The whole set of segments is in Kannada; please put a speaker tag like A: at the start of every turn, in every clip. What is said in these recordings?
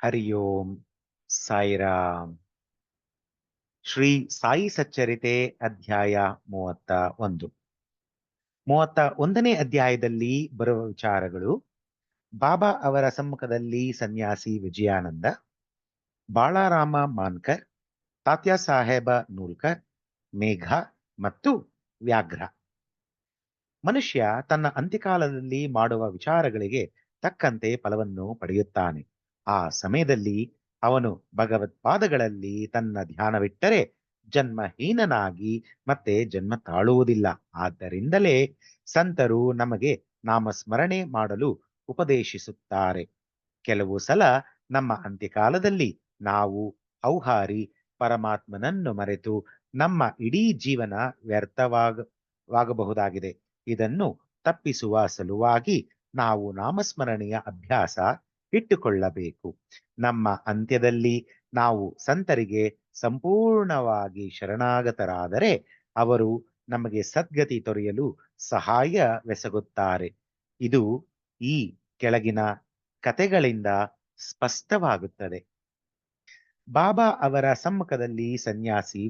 A: ಹರಿ ಓಂ ಸಾಯಿರಾಮ್. ಶ್ರೀ ಸಾಯಿ ಸಚ್ಚರಿತೆ ಅಧ್ಯಾಯ 31. 31ನೇ ಅಧ್ಯಾಯದಲ್ಲಿ ಬರುವ ವಿಚಾರಗಳು: ಬಾಬಾ ಅವರ ಸಮ್ಮುಖದಲ್ಲಿ ಸನ್ಯಾಸಿ ವಿಜಯಾನಂದ, ಬಾಳಾರಾಮ ಮಾನ್ಕರ್, ತಾತ್ಯಾ ಸಾಹೇಬ ನೂಲ್ಕರ್, ಮೇಘ ಮತ್ತು ವ್ಯಾಘ್ರ. ಮನುಷ್ಯ ತನ್ನ ಅಂತ್ಯಕಾಲದಲ್ಲಿ ಮಾಡುವ ವಿಚಾರಗಳಿಗೆ ತಕ್ಕಂತೆ ಫಲವನ್ನು ಪಡೆಯುತ್ತಾನೆ. ಆ ಸಮಯದಲ್ಲಿ ಅವನು ಭಗವತ್ಪಾದಗಳಲ್ಲಿ ತನ್ನ ಧ್ಯಾನವಿಟ್ಟರೆ ಜನ್ಮಹೀನನಾಗಿ ಮತ್ತೆ ಜನ್ಮ ತಾಳುವುದಿಲ್ಲ. ಆದ್ದರಿಂದಲೇ ಸಂತರು ನಮಗೆ ನಾಮಸ್ಮರಣೆ ಮಾಡಲು ಉಪದೇಶಿಸುತ್ತಾರೆ. ಕೆಲವು ಸಲ ನಮ್ಮ ಅಂತ್ಯಕಾಲದಲ್ಲಿ ನಾವು ಔಹಾರಿ ಪರಮಾತ್ಮನನ್ನು ಮರೆತು ನಮ್ಮ ಇಡೀ ಜೀವನ ವ್ಯರ್ಥವಾಗಬಹುದಾಗಿದೆ. ಇದನ್ನು ತಪ್ಪಿಸುವ ಸಲುವಾಗಿ ನಾವು ನಾಮಸ್ಮರಣೆಯ ಅಭ್ಯಾಸ ಇಟ್ಟುಕೊಳ್ಳಬೇಕು. ನಮ್ಮ ಅಂತ್ಯದಲ್ಲಿ ನಾವು ಸಂತರಿಗೆ ಸಂಪೂರ್ಣವಾಗಿ ಶರಣಾಗತರಾದರೆ ಅವರು ನಮಗೆ ಸದ್ಗತಿ ತೊರೆಯಲು ಸಹಾಯವೆಸಗುತ್ತಾರೆ. ಇದು ಈ ಕೆಳಗಿನ ಕಥೆಗಳಿಂದ ಸ್ಪಷ್ಟವಾಗುತ್ತದೆ. ಬಾಬಾ ಅವರ ಸಮ್ಮುಖದಲ್ಲಿ ಸನ್ಯಾಸಿ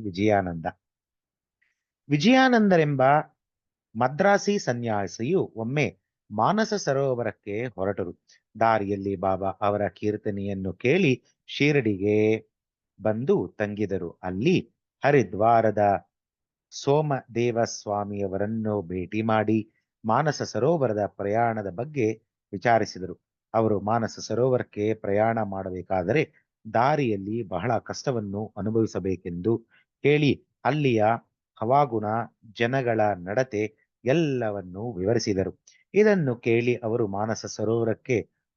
A: ವಿಜಯಾನಂದರೆಂಬ ಮದ್ರಾಸಿ ಸನ್ಯಾಸಿಯು ಒಮ್ಮೆ ಮಾನಸ ಸರೋವರಕ್ಕೆ ಹೊರಟರು. ದಾರಿಯಲ್ಲಿ ಬಾಬಾ ಅವರ ಕೀರ್ತನೆಯನ್ನು ಕೇಳಿ ಶಿರಡಿಗೆ ಬಂದು ತಂಗಿದರು. ಅಲ್ಲಿ ಹರಿದ್ವಾರದ ಸೋಮದೇವ ಸ್ವಾಮಿಯವರನ್ನು ಭೇಟಿ ಮಾಡಿ ಮಾನಸ ಸರೋವರದ ಪ್ರಯಾಣದ ಬಗ್ಗೆ ವಿಚಾರಿಸಿದರು. ಅವರು ಮಾನಸ ಸರೋವರಕ್ಕೆ ಪ್ರಯಾಣ ಮಾಡಬೇಕಾದರೆ ದಾರಿಯಲ್ಲಿ ಬಹಳ ಕಷ್ಟವನ್ನು ಅನುಭವಿಸಬೇಕೆಂದು ಹೇಳಿ ಅಲ್ಲಿಯ ಹವಾಗುಣ, ಜನಗಳ ನಡತೆ ಎಲ್ಲವನ್ನೂ ವಿವರಿಸಿದರು. ಇದನ್ನು ಕೇಳಿ ಅವರು ಮಾನಸ ಸರೋವರಕ್ಕೆ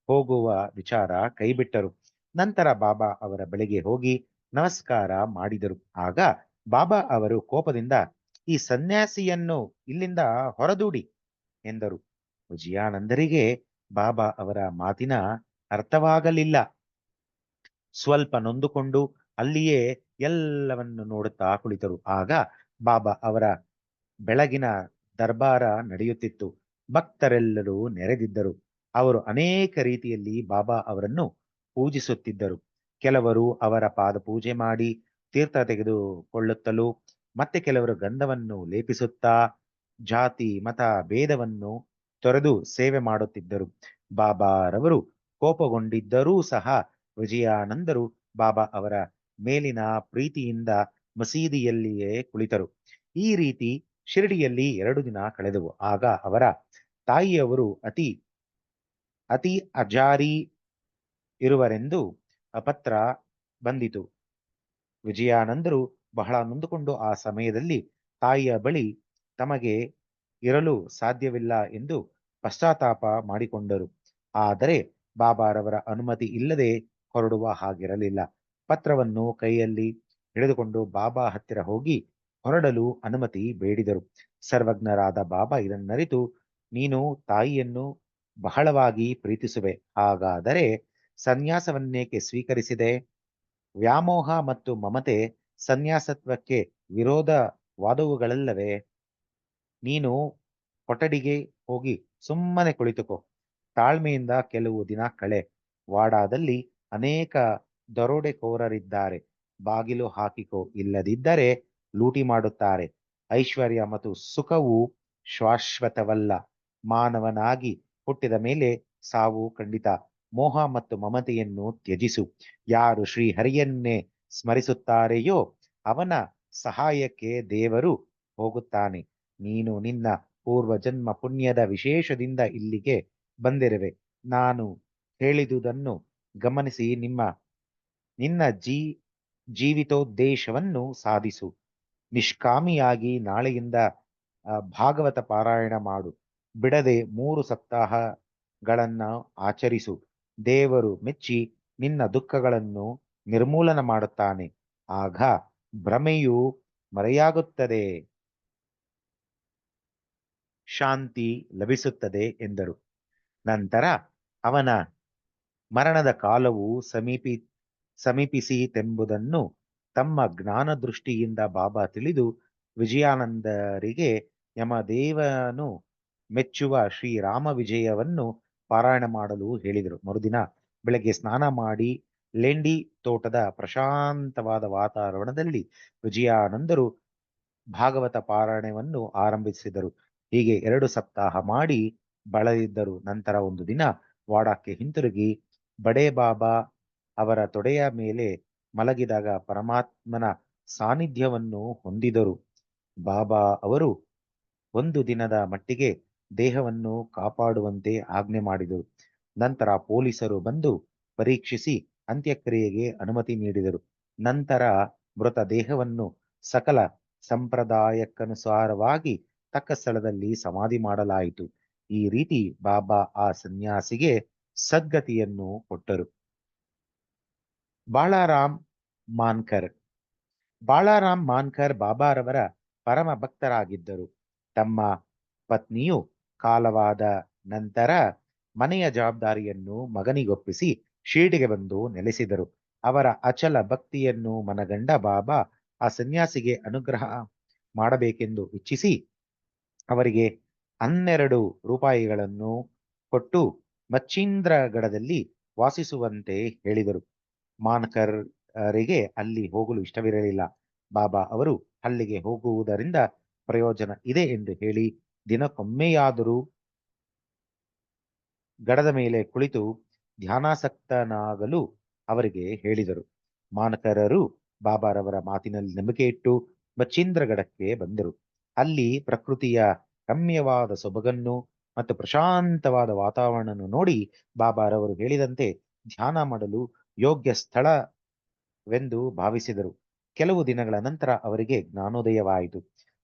A: ಹೋಗುವ ವಿಚಾರ ಕೈಬಿಟ್ಟರು. ನಂತರ ಬಾಬಾ ಅವರ ಬಳಿಗೆ ಹೋಗಿ ನಮಸ್ಕಾರ ಮಾಡಿದರು. ಆಗ ಬಾಬಾ ಅವರು ಕೋಪದಿಂದ, ಈ ಸನ್ಯಾಸಿಯನ್ನು ಇಲ್ಲಿಂದ ಹೊರದೂಡಿ ಎಂದರು. ವಿಜಯಾನಂದರಿಗೆ ಬಾಬಾ ಅವರ ಮಾತಿನ ಅರ್ಥವಾಗಲಿಲ್ಲ. ಸ್ವಲ್ಪ ನೊಂದುಕೊಂಡು ಅಲ್ಲಿಯೇ ಎಲ್ಲವನ್ನು ನೋಡುತ್ತಾ ಕುಳಿತರು. ಆಗ ಬಾಬಾ ಅವರ ಬೆಳಗಿನ ದರ್ಬಾರ ನಡೆಯುತ್ತಿತ್ತು. ಭಕ್ತರೆಲ್ಲರೂ ನೆರೆದಿದ್ದರು. ಅವರು ಅನೇಕ ರೀತಿಯಲ್ಲಿ ಬಾಬಾ ಅವರನ್ನು ಪೂಜಿಸುತ್ತಿದ್ದರು. ಕೆಲವರು ಅವರ ಪಾದ ಪೂಜೆ ಮಾಡಿ ತೀರ್ಥ ತೆಗೆದುಕೊಳ್ಳುತ್ತಲೂ, ಮತ್ತೆ ಕೆಲವರು ಗಂಧವನ್ನು ಲೇಪಿಸುತ್ತಾ ಜಾತಿ ಮತ ಭೇದವನ್ನು ತೊರೆದು ಸೇವೆ ಮಾಡುತ್ತಿದ್ದರು. ಬಾಬಾರವರು ಕೋಪಗೊಂಡಿದ್ದರೂ ಸಹ ವಿಜಯಾನಂದರು ಬಾಬಾ ಅವರ ಮೇಲಿನ ಪ್ರೀತಿಯಿಂದ ಮಸೀದಿಯಲ್ಲಿಯೇ ಕುಳಿತರು. ಈ ರೀತಿ ಶಿರಡಿಯಲ್ಲಿ 2 ದಿನ ಕಳೆದವು. ಆಗ ಅವರ ತಾಯಿಯವರು ಅತಿ ಅಜಾರಿ ಇರುವರೆಂದು ಪತ್ರ ಬಂದಿತು. ವಿಜಯಾನಂದರು ಬಹಳ ನೊಂದುಕೊಂಡು ಆ ಸಮಯದಲ್ಲಿ ತಾಯಿಯ ಬಳಿ ತಮಗೆ ಇರಲು ಸಾಧ್ಯವಿಲ್ಲ ಎಂದು ಪಶ್ಚಾತ್ತಾಪ ಮಾಡಿಕೊಂಡರು. ಆದರೆ ಬಾಬಾರವರ ಅನುಮತಿ ಇಲ್ಲದೆ ಹೊರಡುವ ಹಾಗಿರಲಿಲ್ಲ. ಪತ್ರವನ್ನು ಕೈಯಲ್ಲಿ ಹಿಡಿದುಕೊಂಡು ಬಾಬಾ ಹತ್ತಿರ ಹೋಗಿ ಹೊರಡಲು ಅನುಮತಿ ಬೇಡಿದರು. ಸರ್ವಜ್ಞರಾದ ಬಾಬಾ ಇದನ್ನರಿತು, ನೀನು ತಾಯಿಯನ್ನು ಬಹಳವಾಗಿ ಪ್ರೀತಿಸುವೆ, ಹಾಗಾದರೆ ಸನ್ಯಾಸವನ್ನೇಕೆ ಸ್ವೀಕರಿಸಿದೆ? ವ್ಯಾಮೋಹ ಮತ್ತು ಮಮತೆ ಸನ್ಯಾಸತ್ವಕ್ಕೆ ವಿರೋಧವಾದವುಗಳಲ್ಲವೇ? ನೀನು ಕೊಠಡಿಗೆ ಹೋಗಿ ಸುಮ್ಮನೆ ಕುಳಿತುಕೋ. ತಾಳ್ಮೆಯಿಂದ ಕೆಲವು ದಿನ ಕಳೆ. ವಾಡಾದಲ್ಲಿ ಅನೇಕ ದರೋಡೆಕೋರರಿದ್ದಾರೆ. ಬಾಗಿಲು ಹಾಕಿಕೋ, ಇಲ್ಲದಿದ್ದರೆ ಲೂಟಿ ಮಾಡುತ್ತಾರೆ. ಐಶ್ವರ್ಯ ಮತ್ತು ಸುಖವು ಶಾಶ್ವತವಲ್ಲ. ಮಾನವನಾಗಿ ಹುಟ್ಟಿದ ಮೇಲೆ ಸಾವು ಖಂಡಿತ. ಮೋಹ ಮತ್ತು ಮಮತೆಯನ್ನು ತ್ಯಜಿಸು. ಯಾರು ಶ್ರೀಹರಿಯನ್ನೇ ಸ್ಮರಿಸುತ್ತಾರೆಯೋ ಅವನ ಸಹಾಯಕ್ಕೆ ದೇವರು ಹೋಗುತ್ತಾನೆ. ನೀನು ನಿನ್ನ ಪೂರ್ವಜನ್ಮ ಪುಣ್ಯದ ವಿಶೇಷದಿಂದ ಇಲ್ಲಿಗೆ ಬಂದಿರುವೆ. ನಾನು ಹೇಳಿದುದನ್ನು ಗಮನಿಸಿ ನಿನ್ನ ಜೀವಿತೋದ್ದೇಶವನ್ನು ಸಾಧಿಸು. ನಿಷ್ಕಾಮಿಯಾಗಿ ನಾಳೆಯಿಂದ ಭಾಗವತ ಪಾರಾಯಣ ಮಾಡು. ಬಿಡದೆ 3 ಸಪ್ತಾಹಗಳನ್ನು ಆಚರಿಸು. ದೇವರು ಮೆಚ್ಚಿ ನಿನ್ನ ದುಃಖಗಳನ್ನು ನಿರ್ಮೂಲನ ಮಾಡುತ್ತಾನೆ. ಆಗ ಭ್ರಮೆಯು ಮರೆಯಾಗುತ್ತದೆ, ಶಾಂತಿ ಲಭಿಸುತ್ತದೆ ಎಂದರು. ನಂತರ ಅವನ ಮರಣದ ಕಾಲವು ಸಮೀಪಿಸಿತೆಂಬುದನ್ನು ತಮ್ಮ ಜ್ಞಾನ ದೃಷ್ಟಿಯಿಂದ ಬಾಬಾ ತಿಳಿದು ವಿಜಯಾನಂದರಿಗೆ ಯಮದೇವನು ಮೆಚ್ಚುವ ಶ್ರೀರಾಮ ವಿಜಯವನ್ನು ಪಾರಾಯಣ ಮಾಡಲು ಹೇಳಿದರು. ಮರುದಿನ ಬೆಳಗ್ಗೆ ಸ್ನಾನ ಮಾಡಿ ಲೆಂಡಿ ತೋಟದ ಪ್ರಶಾಂತವಾದ ವಾತಾವರಣದಲ್ಲಿ ವಿಜಯಾನಂದರು ಭಾಗವತ ಪಾರಾಯಣವನ್ನು ಆರಂಭಿಸಿದರು. ಹೀಗೆ 2 ಸಪ್ತಾಹ ಮಾಡಿ ಬಳಲಿದ್ದರು. ನಂತರ ಒಂದು ದಿನ ವಾಡಾಕ್ಕೆ ಹಿಂತಿರುಗಿ ಬಡೇ ಬಾಬಾ ಅವರ ತೊಡೆಯ ಮೇಲೆ ಮಲಗಿದಾಗ ಪರಮಾತ್ಮನ ಸಾನ್ನಿಧ್ಯವನ್ನು ಹೊಂದಿದರು. ಬಾಬಾ ಅವರು ಒಂದು ದಿನದ ಮಟ್ಟಿಗೆ ದೇಹವನ್ನು ಕಾಪಾಡುವಂತೆ ಆಜ್ಞೆ ಮಾಡಿದರು. ನಂತರ ಪೊಲೀಸರು ಬಂದು ಪರೀಕ್ಷಿಸಿ ಅಂತ್ಯಕ್ರಿಯೆಗೆ ಅನುಮತಿ ನೀಡಿದರು. ನಂತರ ಮೃತ ದೇಹವನ್ನು ಸಕಲ ಸಂಪ್ರದಾಯಕ್ಕನುಸಾರವಾಗಿ ತಕ್ಕ ಸ್ಥಳದಲ್ಲಿ ಸಮಾಧಿ ಮಾಡಲಾಯಿತು. ಈ ರೀತಿ ಬಾಬಾ ಆ ಸನ್ಯಾಸಿಗೆ ಸದ್ಗತಿಯನ್ನು ಕೊಟ್ಟರು. ಬಾಳಾರಾಮ್ ಮಾನ್ಕರ್ ಬಾಳಾರಾಮ್ ಮಾನ್ಕರ್ ಬಾಬಾರವರ ಪರಮ ಭಕ್ತರಾಗಿದ್ದರು. ತಮ್ಮ ಪತ್ನಿಯು ಕಾಲವಾದ ನಂತರ ಮನೆಯ ಜವಾಬ್ದಾರಿಯನ್ನು ಮಗನಿಗೊಪ್ಪಿಸಿ ಶಿರ್ಡಿಗೆ ಬಂದು ನೆಲೆಸಿದರು. ಅವರ ಅಚಲ ಭಕ್ತಿಯನ್ನು ಮನಗಂಡ ಬಾಬಾ ಆ ಸನ್ಯಾಸಿಗೆ ಅನುಗ್ರಹ ಮಾಡಬೇಕೆಂದು ಇಚ್ಛಿಸಿ ಅವರಿಗೆ 12 ರೂಪಾಯಿಗಳನ್ನು ಕೊಟ್ಟು ಮಚ್ಚೀಂದ್ರಗಢದಲ್ಲಿ ವಾಸಿಸುವಂತೆ ಹೇಳಿದರು. ಮಾನ್ಕರ್ರಿಗೆ ಅಲ್ಲಿ ಹೋಗಲು ಇಷ್ಟವಿರಲಿಲ್ಲ. ಬಾಬಾ ಅವರು ಅಲ್ಲಿಗೆ ಹೋಗುವುದರಿಂದ ಪ್ರಯೋಜನ ಇದೆ ಎಂದು ಹೇಳಿ ದಿನಕ್ಕೊಮ್ಮೆಯಾದರೂ ಗಡದ ಮೇಲೆ ಕುಳಿತು ಧ್ಯಾನಾಸಕ್ತನಾಗಲು ಅವರಿಗೆ ಹೇಳಿದರು. ಮಾನಕರರು ಬಾಬಾರವರ ಮಾತಿನಲ್ಲಿ ನಂಬಿಕೆ ಇಟ್ಟು ಬಚೀಂದ್ರಗಢಕ್ಕೆ ಬಂದರು. ಅಲ್ಲಿ ಪ್ರಕೃತಿಯ ರಮ್ಯವಾದ ಸೊಬಗನ್ನು ಮತ್ತು ಪ್ರಶಾಂತವಾದ ವಾತಾವರಣವನ್ನು ನೋಡಿ ಬಾಬಾರವರು ಹೇಳಿದಂತೆ ಧ್ಯಾನ ಮಾಡಲು ಯೋಗ್ಯ ಸ್ಥಳವೆಂದು ಭಾವಿಸಿದರು. ಕೆಲವು ದಿನಗಳ ನಂತರ ಅವರಿಗೆ ಜ್ಞಾನೋದಯವಾಯಿತು.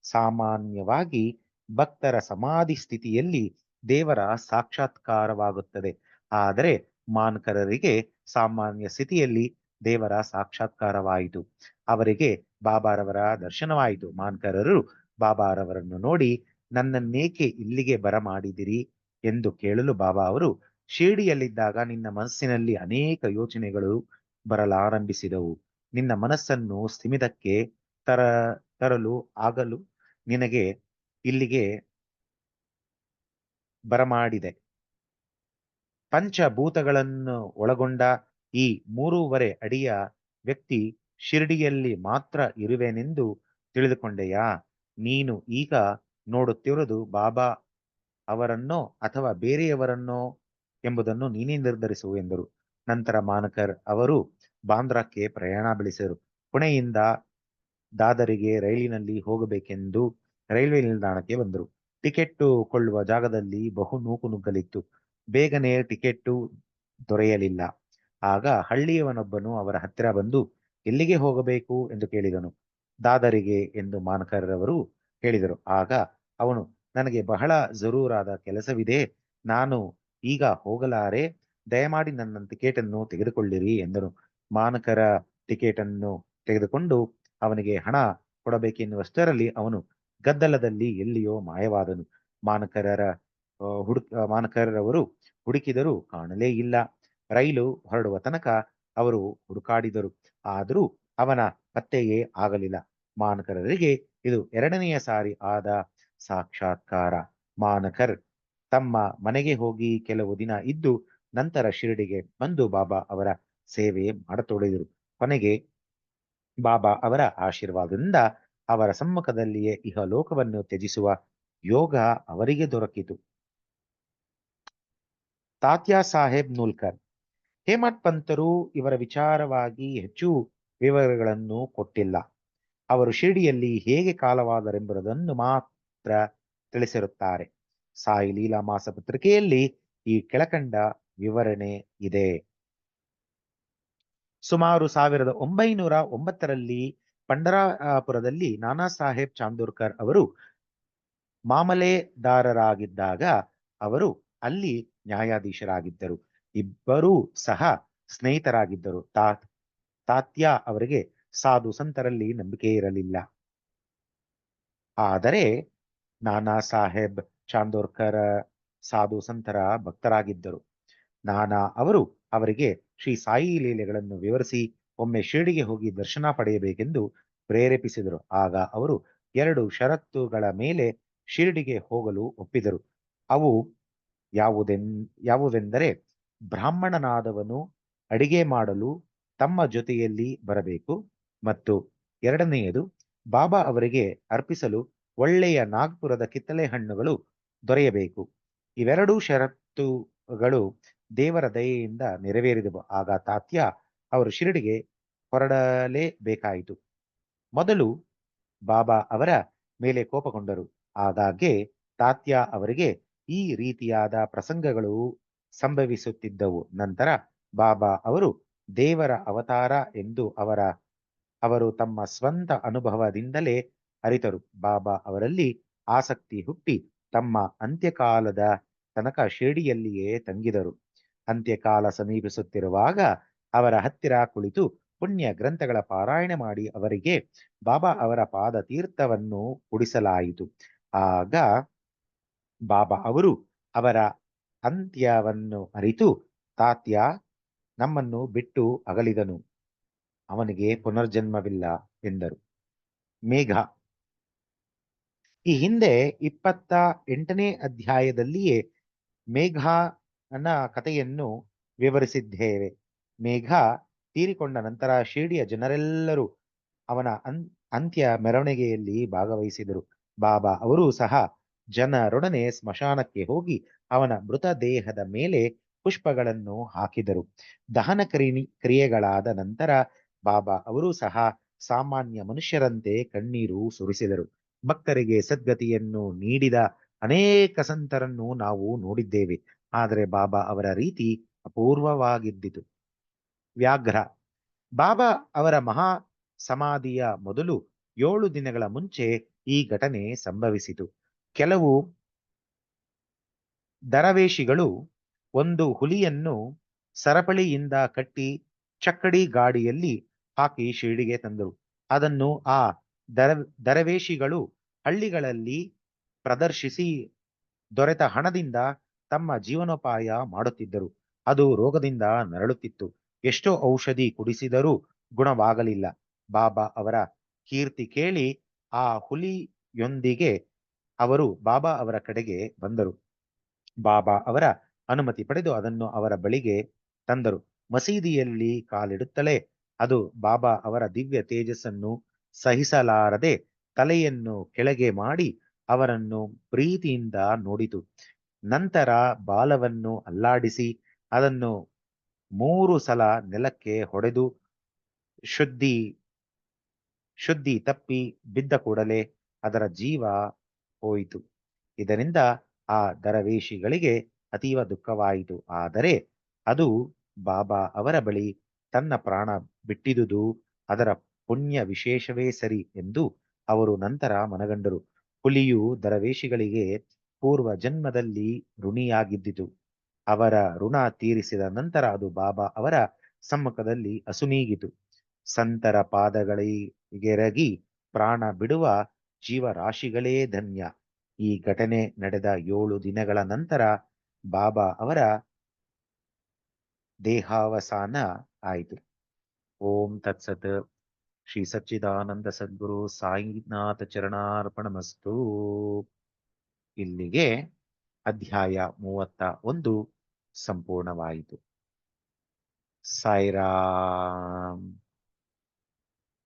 A: ಸಾಮಾನ್ಯವಾಗಿ ಭಕ್ತರ ಸಮಾಧಿ ಸ್ಥಿತಿಯಲ್ಲಿ ದೇವರ ಸಾಕ್ಷಾತ್ಕಾರವಾಗುತ್ತದೆ. ಆದರೆ ಮಾನ್ಕರರಿಗೆ ಸಾಮಾನ್ಯ ಸ್ಥಿತಿಯಲ್ಲಿ ದೇವರ ಸಾಕ್ಷಾತ್ಕಾರವಾಯಿತು. ಅವರಿಗೆ ಬಾಬಾರವರ ದರ್ಶನವಾಯಿತು. ಮಾನ್ಕರರು ಬಾಬಾರವರನ್ನು ನೋಡಿ ನನ್ನನ್ನೇಕೆ ಇಲ್ಲಿಗೆ ಬರಮಾಡಿದಿರಿ ಎಂದು ಕೇಳಲು ಬಾಬಾ ಅವರು ಶಿರ್ಡಿಯಲ್ಲಿದ್ದಾಗ ನಿನ್ನ ಮನಸ್ಸಿನಲ್ಲಿ ಅನೇಕ ಯೋಚನೆಗಳು ಬರಲಾರಂಭಿಸಿದವು. ನಿನ್ನ ಮನಸ್ಸನ್ನು ಸ್ಥಿಮಿತಕ್ಕೆ ತರ ತರಲು ಆಗಲು ನಿನಗೆ ಇಲ್ಲಿಗೆ ಬರಮಾಡಿದೆ. ಪಂಚಭೂತಗಳನ್ನು ಒಳಗೊಂಡ ಈ 3.5 ಅಡಿಯ ವ್ಯಕ್ತಿ ಶಿರ್ಡಿಯಲ್ಲಿ ಮಾತ್ರ ಇರುವೆನೆಂದು ತಿಳಿದುಕೊಂಡೆಯಾ? ನೀನು ಈಗ ನೋಡುತ್ತಿರುವುದು ಬಾಬಾ ಅವರನ್ನೋ ಅಥವಾ ಬೇರೆಯವರನ್ನೋ ಎಂಬುದನ್ನು ನೀನೇ ನಿರ್ಧರಿಸು ಎಂದರು. ನಂತರ ಮಾನಕರ್ ಅವರು ಬಾಂದ್ರಾಕ್ಕೆ ಪ್ರಯಾಣ ಬೆಳೆಸಿದರು. ಪುಣೆಯಿಂದ ದಾದರಿಗೆ ರೈಲಿನಲ್ಲಿ ಹೋಗಬೇಕೆಂದು ರೈಲ್ವೆ ನಿಲ್ದಾಣಕ್ಕೆ ಬಂದರು. ಟಿಕೆಟ್ಟು ಕೊಳ್ಳುವ ಜಾಗದಲ್ಲಿ ಬಹು ನೂಕುನುಗ್ಗಲಿತ್ತು. ಬೇಗನೆ ಟಿಕೆಟ್ಟು ದೊರೆಯಲಿಲ್ಲ. ಆಗ ಹಳ್ಳಿಯವನೊಬ್ಬನು ಅವರ ಹತ್ತಿರ ಬಂದು ಎಲ್ಲಿಗೆ ಹೋಗಬೇಕು ಎಂದು ಕೇಳಿದನು. ದಾದರಿಗೆ ಎಂದು ಮಾನಕರ್ ಅವರು ಹೇಳಿದರು. ಆಗ ಅವನು ನನಗೆ ಬಹಳ ಜರೂರಾದ ಕೆಲಸವಿದೆ, ನಾನು ಈಗ ಹೋಗಲಾರೆ, ದಯಮಾಡಿ ನನ್ನ ಟಿಕೆಟನ್ನು ತೆಗೆದುಕೊಳ್ಳಿರಿ ಎಂದನು. ಮಾನಕರ ಟಿಕೆಟನ್ನು ತೆಗೆದುಕೊಂಡು ಅವನಿಗೆ ಹಣ ಕೊಡಬೇಕೆನ್ನುವಷ್ಟರಲ್ಲಿ ಅವನು ಗದ್ದಲದಲ್ಲಿ ಎಲ್ಲಿಯೋ ಮಾಯವಾದನು. ಮಾನಕರರ ಮಾನಕರವರು ಹುಡುಕಿದರೂ ಕಾಣಲೇ ಇಲ್ಲ. ರೈಲು ಹೊರಡುವ ತನಕ ಅವರು ಹುಡುಕಾಡಿದರು, ಆದರೂ ಅವನ ಪತ್ತೆಯೇ ಆಗಲಿಲ್ಲ. ಮಾನಕರರಿಗೆ ಇದು 2ನೆಯ ಸಾರಿ ಆದ ಸಾಕ್ಷಾತ್ಕಾರ. ಮಾನಕರ್ ತಮ್ಮ ಮನೆಗೆ ಹೋಗಿ ಕೆಲವು ದಿನ ಇದ್ದು ನಂತರ ಶಿರ್ಡಿಗೆ ಬಂದು ಬಾಬಾ ಅವರ ಸೇವೆ ಮಾಡತೊಡಗಿದರು. ಕೊನೆಗೆ ಬಾಬಾ ಅವರ ಆಶೀರ್ವಾದದಿಂದ ಅವರ ಸಮ್ಮುಖದಲ್ಲಿಯೇ ಇಹಲೋಕವನ್ನು ತ್ಯಜಿಸುವ ಯೋಗ ಅವರಿಗೆ ದೊರಕಿತು. ತಾತ್ಯಾ ಸಾಹೇಬ್ ನೂಲ್ಕರ್ ಹೇಮಠ್ ಪಂತರು ಇವರ ವಿಚಾರವಾಗಿ ಹೆಚ್ಚು ವಿವರಗಳನ್ನು ಕೊಟ್ಟಿಲ್ಲ. ಅವರು ಶಿರ್ಡಿಯಲ್ಲಿ ಹೇಗೆ ಕಾಲವಾದರೆಂಬುದನ್ನು ಮಾತ್ರ ತಿಳಿಸಿರುತ್ತಾರೆ. ಸಾಯಿ ಲೀಲಾ ಮಾಸಪತ್ರಿಕೆಯಲ್ಲಿ ಈ ಕೆಳಕಂಡ ವಿವರಣೆ ಇದೆ. ಸುಮಾರು 1909ರಲ್ಲಿ ಪಂಢರಾಪುರದಲ್ಲಿ ನಾನಾ ಸಾಹೇಬ್ ಚಾಂದೋರ್ಕರ್ ಅವರು ಮಾಮಲೆದಾರರಾಗಿದ್ದಾಗ ಅವರು ಅಲ್ಲಿ ನ್ಯಾಯಾಧೀಶರಾಗಿದ್ದರು. ಇಬ್ಬರೂ ಸಹ ಸ್ನೇಹಿತರಾಗಿದ್ದರು. ತಾತ್ಯಾ ಅವರಿಗೆ ಸಾಧು ಸಂತರಲ್ಲಿ ನಂಬಿಕೆ ಇರಲಿಲ್ಲ. ಆದರೆ ನಾನಾ ಸಾಹೇಬ್ ಚಾಂದೋರ್ಕರ್ ಸಾಧು ಸಂತರ ಭಕ್ತರಾಗಿದ್ದರು. ನಾನಾ ಅವರು ಅವರಿಗೆ ಶ್ರೀ ಸಾಯಿ ಲೀಲೆಗಳನ್ನು ವಿವರಿಸಿ ಒಮ್ಮೆ ಶಿರ್ಡಿಗೆ ಹೋಗಿ ದರ್ಶನ ಪಡೆಯಬೇಕೆಂದು ಪ್ರೇರೇಪಿಸಿದರು. ಆಗ ಅವರು 2 ಷರತ್ತುಗಳ ಮೇಲೆ ಶಿರ್ಡಿಗೆ ಹೋಗಲು ಒಪ್ಪಿದರು. ಅವು ಯಾವುವೆಂದರೆ ಬ್ರಾಹ್ಮಣನಾದವನು ಅಡಿಗೆ ಮಾಡಲು ತಮ್ಮ ಜೊತೆಯಲ್ಲಿ ಬರಬೇಕು ಮತ್ತು ಎರಡನೆಯದು ಬಾಬಾ ಅವರಿಗೆ ಅರ್ಪಿಸಲು ಒಳ್ಳೆಯ ನಾಗ್ಪುರದ ಕಿತ್ತಳೆ ಹಣ್ಣುಗಳು ದೊರೆಯಬೇಕು. ಇವೆರಡೂ ಷರತ್ತುಗಳು ದೇವರ ದಯೆಯಿಂದ ನೆರವೇರಿದವು. ಆಗ ತಾತ್ಯ ಅವರು ಶಿರಡಿಗೆ ಹೊರಡಲೇಬೇಕಾಯಿತು. ಮೊದಲು ಬಾಬಾ ಅವರ ಮೇಲೆ ಕೋಪಗೊಂಡರು. ಆಗಾಗ್ಗೆ ತಾತ್ಯ ಅವರಿಗೆ ಈ ರೀತಿಯಾದ ಪ್ರಸಂಗಗಳು ಸಂಭವಿಸುತ್ತಿದ್ದವು. ನಂತರ ಬಾಬಾ ಅವರು ದೇವರ ಅವತಾರ ಎಂದು ಅವರು ತಮ್ಮ ಸ್ವಂತ ಅನುಭವದಿಂದಲೇ ಅರಿತರು. ಬಾಬಾ ಅವರಲ್ಲಿ ಆಸಕ್ತಿ ಹುಟ್ಟಿ ತಮ್ಮ ಅಂತ್ಯಕಾಲದ ತನಕ ಶಿರಡಿಯಲ್ಲಿಯೇ ತಂಗಿದರು. ಅಂತ್ಯಕಾಲ ಸಮೀಪಿಸುತ್ತಿರುವಾಗ ಅವರ ಹತ್ತಿರ ಕುಳಿತು ಪುಣ್ಯ ಗ್ರಂಥಗಳ ಪಾರಾಯಣ ಮಾಡಿ ಅವರಿಗೆ ಬಾಬಾ ಅವರ ಪಾದ ತೀರ್ಥವನ್ನು ಕುಡಿಸಲಾಯಿತು. ಆಗ ಬಾಬಾ ಅವರು ಅವರ ಅಂತ್ಯವನ್ನು ಅರಿತು, ತಾತ್ಯ ನಮ್ಮನ್ನು ಬಿಟ್ಟು ಅಗಲಿದನು, ಅವನಿಗೆ ಪುನರ್ಜನ್ಮವಿಲ್ಲ ಎಂದರು. ಮೇಘ ಈ ಹಿಂದೆ 28ನೇ ಅಧ್ಯಾಯದಲ್ಲಿಯೇ ಮೇಘನ ಕಥೆಯನ್ನು ವಿವರಿಸಿದ್ದೇವೆ. ಮೇಘ ತೀರಿಕೊಂಡ ನಂತರ ಶಿರಡಿಯ ಜನರೆಲ್ಲರೂ ಅವನ ಅಂತ್ಯ ಮೆರವಣಿಗೆಯಲ್ಲಿ ಭಾಗವಹಿಸಿದರು. ಬಾಬಾ ಅವರೂ ಸಹ ಜನರೊಡನೆ ಸ್ಮಶಾನಕ್ಕೆ ಹೋಗಿ ಅವನ ಮೃತದೇಹದ ಮೇಲೆ ಪುಷ್ಪಗಳನ್ನು ಹಾಕಿದರು. ದಹನ ಕ್ರಿಯೆಗಳಾದ ನಂತರ ಬಾಬಾ ಅವರೂ ಸಹ ಸಾಮಾನ್ಯ ಮನುಷ್ಯರಂತೆ ಕಣ್ಣೀರು ಸುರಿಸಿದರು. ಭಕ್ತರಿಗೆ ಸದ್ಗತಿಯನ್ನು ನೀಡಿದ ಅನೇಕ ಸಂತರನ್ನು ನಾವು ನೋಡಿದ್ದೇವೆ, ಆದರೆ ಬಾಬಾ ಅವರ ರೀತಿ ಅಪೂರ್ವವಾಗಿದ್ದಿತು. ವ್ಯಾಘ್ರ ಬಾಬಾ ಅವರ ಮಹಾ ಸಮಾಧಿಯ ಮೊದಲು 7 ದಿನಗಳ ಮುಂಚೆ ಈ ಘಟನೆ ಸಂಭವಿಸಿತು. ಕೆಲವು ದರವೇಶಿಗಳು ಒಂದು ಹುಲಿಯನ್ನು ಸರಪಳಿಯಿಂದ ಕಟ್ಟಿ ಚಕ್ಕಡಿ ಗಾಡಿಯಲ್ಲಿ ಹಾಕಿ ಶಿರಡಿಗೆ ತಂದರು. ಅದನ್ನು ಆ ದರವೇಶಿಗಳು ಹಳ್ಳಿಗಳಲ್ಲಿ ಪ್ರದರ್ಶಿಸಿ ದೊರೆತ ಹಣದಿಂದ ತಮ್ಮ ಜೀವನೋಪಾಯ ಮಾಡುತ್ತಿದ್ದರು. ಅದು ರೋಗದಿಂದ ನರಳುತ್ತಿತ್ತು. ಎಷ್ಟೋ ಔಷಧಿ ಕುಡಿಸಿದರೂ ಗುಣವಾಗಲಿಲ್ಲ. ಬಾಬಾ ಅವರ ಕೀರ್ತಿ ಕೇಳಿ ಆ ಹುಲಿಯೊಂದಿಗೆ ಅವರು ಬಾಬಾ ಅವರ ಕಡೆಗೆ ಬಂದರು. ಬಾಬಾ ಅವರ ಅನುಮತಿ ಪಡೆದು ಅದನ್ನು ಅವರ ಬಳಿಗೆ ತಂದರು. ಮಸೀದಿಯಲ್ಲಿ ಕಾಲಿಡುತ್ತಲೇ ಅದು ಬಾಬಾ ಅವರ ದಿವ್ಯ ತೇಜಸ್ಸನ್ನು ಸಹಿಸಲಾರದೆ ತಲೆಯನ್ನು ಕೆಳಗೆ ಮಾಡಿ ಅವರನ್ನು ಪ್ರೀತಿಯಿಂದ ನೋಡಿತು. ನಂತರ ಬಾಲವನ್ನು ಅಲ್ಲಾಡಿಸಿ ಅದನ್ನು 3 ಸಲ ನೆಲಕ್ಕೆ ಹೊಡೆದು ಶುದ್ಧಿ ತಪ್ಪಿ ಬಿದ್ದ ಕೂಡಲೇ ಅದರ ಜೀವ ಹೋಯಿತು. ಇದರಿಂದ ಆ ದರವೇಶಿಗಳಿಗೆ ಅತೀವ ದುಃಖವಾಯಿತು. ಆದರೆ ಅದು ಬಾಬಾ ಅವರ ಬಳಿ ತನ್ನ ಪ್ರಾಣ ಬಿಟ್ಟಿದುದು ಅದರ ಪುಣ್ಯ ವಿಶೇಷವೇ ಸರಿ ಎಂದು ಅವರು ನಂತರ ಮನಗಂಡರು. ಹುಲಿಯು ದರವೇಶಿಗಳಿಗೆ ಪೂರ್ವ ಜನ್ಮದಲ್ಲಿ ಋಣಿಯಾಗಿದ್ದಿತು. ಅವರ ಋಣ ತೀರಿಸಿದ ನಂತರ ಅದು ಬಾಬಾ ಅವರ ಸಮ್ಮುಖದಲ್ಲಿ ಅಸುನೀಗಿತು. ಸಂತರ ಪಾದಗಳಿಗೆರಗಿ ಪ್ರಾಣ ಬಿಡುವ ಜೀವರಾಶಿಗಳೇ ಧನ್ಯ. ಈ ಘಟನೆ ನಡೆದ 7 ದಿನಗಳ ನಂತರ ಬಾಬಾ ಅವರ ದೇಹಾವಸಾನ ಆಯಿತು. ಓಂ ತತ್ಸತ್. ಶ್ರೀ ಸಚ್ಚಿದಾನಂದ ಸದ್ಗುರು ಸಾಯಿನಾಥ ಚರಣಾರ್ಪಣಮಸ್ತು. ಇಲ್ಲಿಗೆ ಅಧ್ಯಾಯ 31 ಸಂಪೂರ್ಣವಾಯಿತು. ಸಾಯಿರಾಮ್.